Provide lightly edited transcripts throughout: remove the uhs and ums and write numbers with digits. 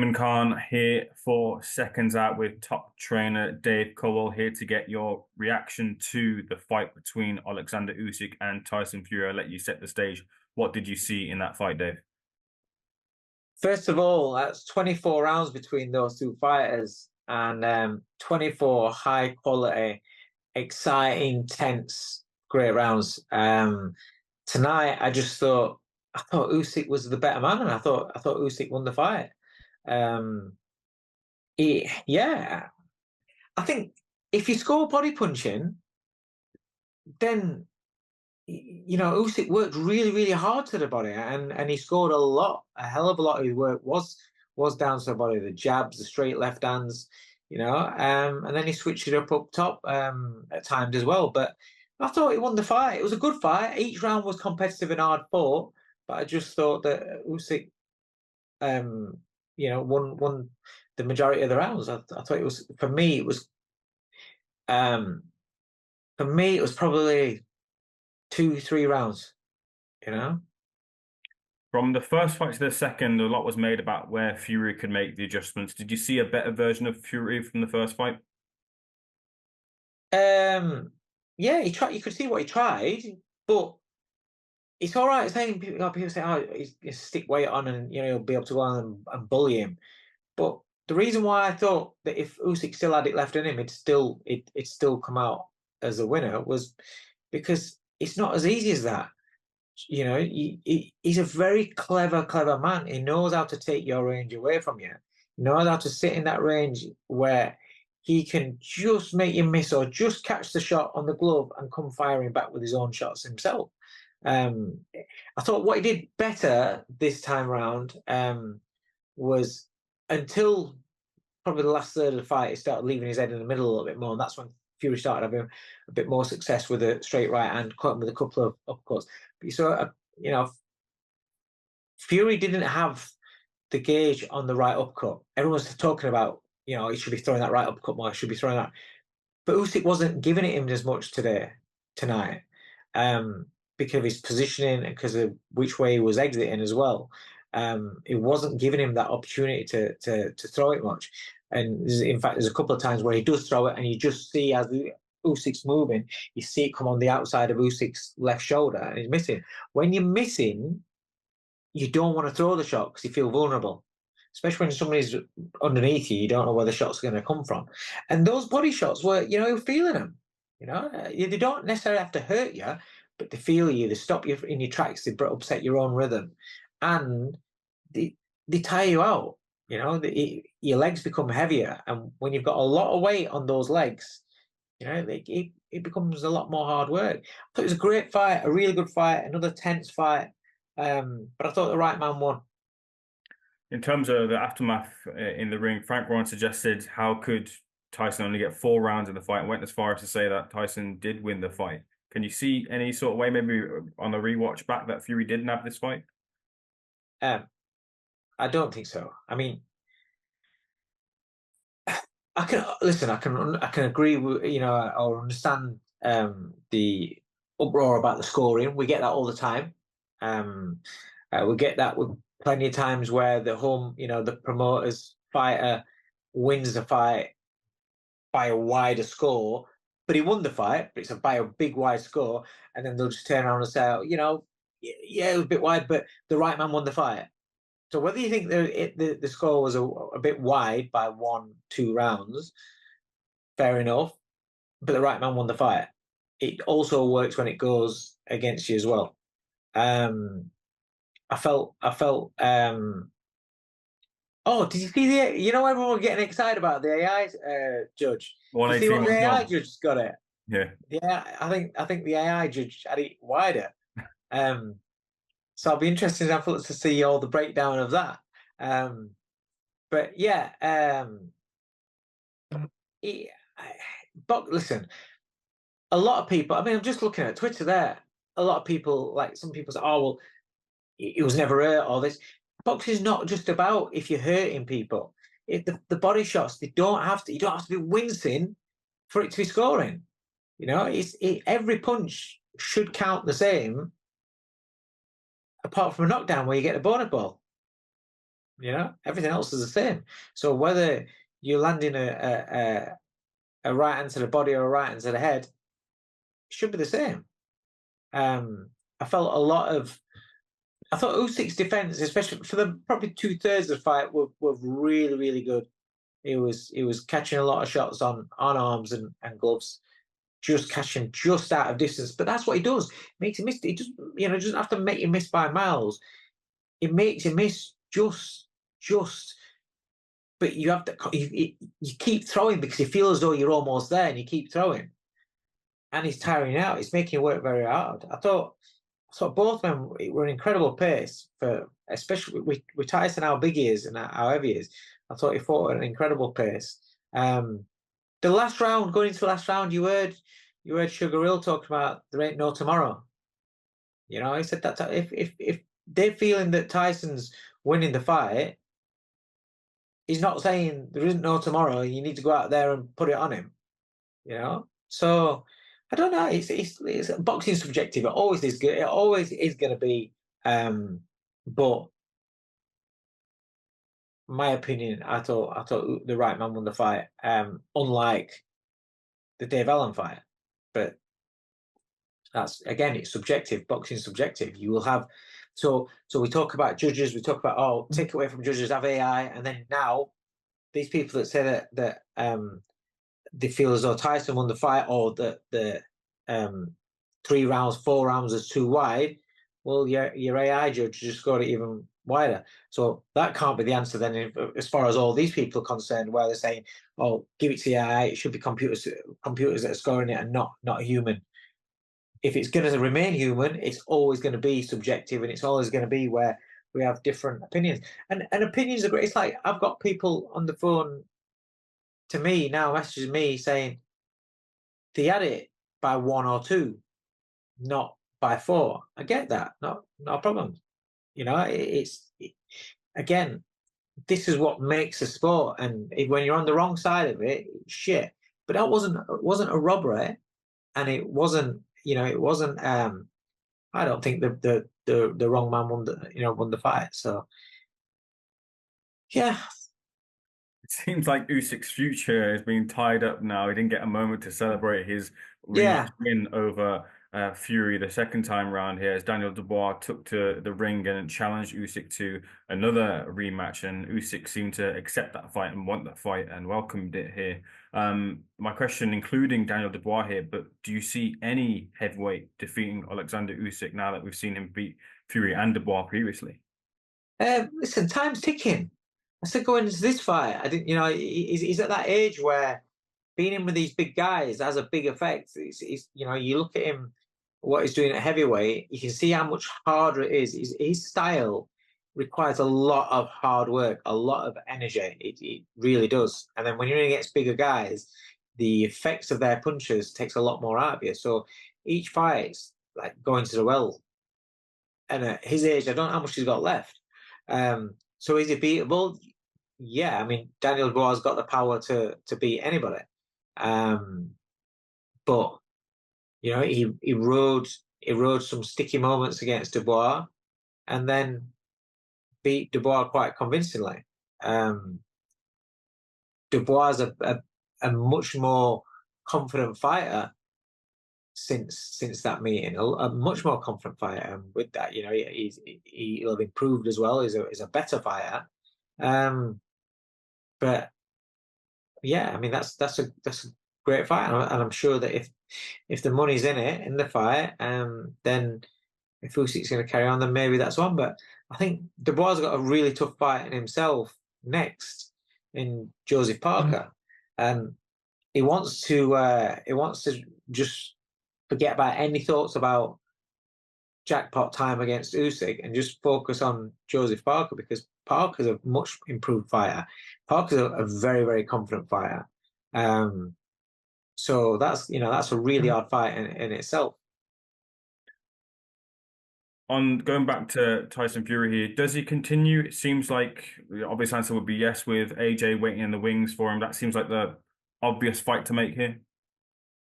Damon Khan here for Seconds Out with top trainer Dave Coldwell here to get your reaction to the fight between Oleksandr Usyk and Tyson Fury. I'll let you set the stage. What did you see in that fight, Dave? First of all, that's 24 rounds between those two fighters and 24 high quality, exciting, tense, great rounds. Tonight, I thought Usyk was the better man, and I thought Usyk won the fight. Yeah, I think if you score body punching, then Usyk worked really, really hard to the body, and he scored a hell of a lot of his work was down to the body, the jabs, the straight left hands, and then he switched it up top at times as well. But I thought he won the fight. It was a good fight. Each round was competitive and hard fought, but I just thought that Usyk, won the majority of the rounds. I thought it was um, for me it was probably 2-3 rounds. From the first fight to the second, a lot was made about where Fury could make the adjustments. Did you see a better version of Fury from the first fight? Yeah, he tried. You could see what he tried, but it's all right saying people say, "Oh, he's stick weight on, and he'll be able to go on and bully him." But the reason why I thought that if Usyk still had it left in him, it'd still come out as a winner was because it's not as easy as that. He's a very clever man. He knows how to take your range away from you. He knows how to sit in that range where he can just make you miss or just catch the shot on the glove and come firing back with his own shots himself. I thought what he did better this time round was until probably the last third of the fight, he started leaving his head in the middle a little bit more, and that's when Fury started having a bit more success with a straight right hand, caught him with a couple of uppercuts. But you saw, Fury didn't have the gauge on the right uppercut. Everyone's talking about, he should be throwing that right uppercut more, he should be throwing that. But Usyk wasn't giving it him as much tonight, because of his positioning and because of which way he was exiting as well. It wasn't giving him that opportunity to throw it much. And in fact, there's a couple of times where he does throw it, and you just see as Usyk's moving, you see it come on the outside of Usyk's left shoulder, and he's missing. When you're missing, you don't want to throw the shot because you feel vulnerable, especially when somebody's underneath you. You don't know where the shot's going to come from, and those body shots were, you're feeling them. They don't necessarily have to hurt you, but they feel you. They stop you in your tracks. They upset your own rhythm, and they tire you out. Your legs become heavier, and when you've got a lot of weight on those legs, it becomes a lot more hard work. I thought it was a great fight, a really good fight, another tense fight, but I thought the right man won. In terms of the aftermath in the ring, Frank Warren suggested how could Tyson only get 4 rounds in the fight, and went as far as to say that Tyson did win the fight. Can you see any sort of way, maybe on the rewatch back, that Fury didn't have this fight? I don't think so. I mean, I can agree with, or understand the uproar about the scoring. We get that all the time. We get that with plenty of times where the promoter's fighter wins the fight by a wider score, but he won the fight, but it's by a big wide score, and then they'll just turn around and say, yeah, it was a bit wide, but the right man won the fight. So whether you think the score was a bit wide by 1-2 rounds, fair enough, but the right man won the fight. It also works when it goes against you as well. I felt. Oh, did you see everyone was getting excited about the AI judge? Did you see what the AI judge got it? Yeah. Yeah, I think the AI judge had it wider. So I'll be interested to see all the breakdown of that. But yeah, but listen, a lot of people, I mean, I'm just looking at Twitter there. A lot of people, like some people say, oh, well, it was never hurt, all this. Boxing is not just about if you're hurting people. The body shots, you don't have to be wincing for it to be scoring. Every punch should count the same, apart from a knockdown where you get a bonus ball. everything else is the same. So whether you're landing a right hand to the body or a right hand to the head, it should be the same. I felt a lot of. I thought Usyk's defense, especially for the probably 2/3 of the fight, were really really good. He was catching a lot of shots on arms and gloves, just catching just out of distance. But that's what he does. Makes him miss. He just doesn't have to make you miss by miles. It makes you miss just. But you have to you keep throwing because you feel as though you're almost there, and you keep throwing, and he's tiring out. It's making you work very hard. I thought both men were an incredible pace for, especially with Tyson, how big he is and how heavy he is. I thought he fought at an incredible pace. The last round, going into the last round, you heard Sugar Hill talking about there ain't no tomorrow. He said that if they're feeling that Tyson's winning the fight, he's not saying there isn't no tomorrow. You need to go out there and put it on him. So I don't know. It's boxing subjective. It always is good. It always is going to be. But my opinion, I thought the right man won the fight. Unlike the Dave Allen fight, but that's again, it's subjective. Boxing subjective. You will have. So we talk about judges. We talk about take away from judges, have AI, and then now these people that say that they feel as though Tyson won the fight, or that the 3 rounds, 4 rounds is too wide. Well, your AI judge just got it even wider. So that can't be the answer then, as far as all these people are concerned, where they're saying, "Oh, give it to the AI. It should be computers that are scoring it, and not a human." If it's going to remain human, it's always going to be subjective, and it's always going to be where we have different opinions. And opinions are great. It's like I've got people on the phone to me now messaging me saying they had it by 1 or 2, not by 4. I get that, not a problem. Again, this is what makes a sport, and when you're on the wrong side of it, it's shit. But that wasn't a robbery, and it wasn't. It wasn't. I don't think the wrong man won the fight. So yeah, It seems like Usyk's future is being tied up now. He didn't get a moment to celebrate his rematch yeah. win over Fury the second time round here, as Daniel Dubois took to the ring and challenged Usyk to another rematch. And Usyk seemed to accept that fight and want that fight and welcomed it here. My question, including Daniel Dubois here, but do you see any heavyweight defeating Oleksandr Usyk now that we've seen him beat Fury and Dubois previously? Listen, time's ticking. I said going into this fight, I didn't. He's at that age where being in with these big guys has a big effect. You look at him, what he's doing at heavyweight, you can see how much harder it is. His style requires a lot of hard work, a lot of energy. It really does. And then when you're in against bigger guys, the effects of their punches takes a lot more out of you. So each fight's like going to the well. And at his age, I don't know how much he's got left. So is he beatable? Yeah, I mean Daniel Dubois has got the power to beat anybody. But he rode some sticky moments against Dubois, and then beat Dubois quite convincingly. Dubois is a much more confident fighter since that meeting, a much more confident fighter. And with that, he'll have improved as well. He's a better fighter. But yeah, I mean that's a great fight, and I'm sure that if the money's in it in the fight, then if Usyk's going to carry on, then maybe that's one. But I think Dubois has got a really tough fight in himself next in Joseph Parker. He wants to just forget about any thoughts about jackpot time against Usyk and just focus on Joseph Parker, because Parker's a much improved fighter. Parker's a very, very confident fighter. So that's a really hard fight in itself. On going back to Tyson Fury here, does he continue? It seems like the obvious answer would be yes, with AJ waiting in the wings for him. That seems like the obvious fight to make here.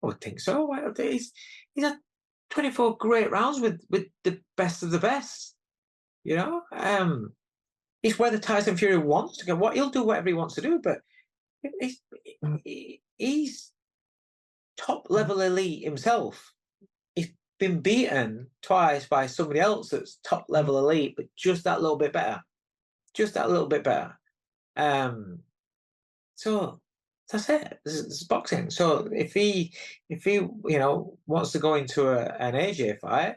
I would think so. He's had 24 great rounds with the best of the best. You know, it's whether Tyson Fury wants to go. What he'll do, whatever he wants to do, but he's top level elite himself. He's been beaten twice by somebody else that's top level elite, but just that little bit better. Just that little bit better. So that's it. This is boxing. So if he wants to go into an AJ fight,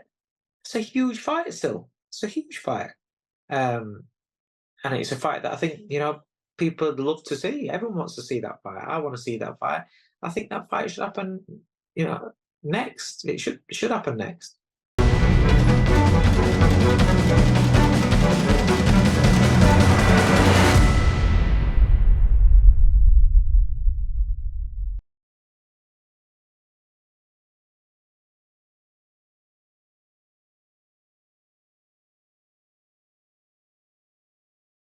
it's a huge fight still. It's a huge fight. And it's a fight that I think, people would love to see. Everyone wants to see that fight. I want to see that fight. I think that fight should happen, next. It should happen next.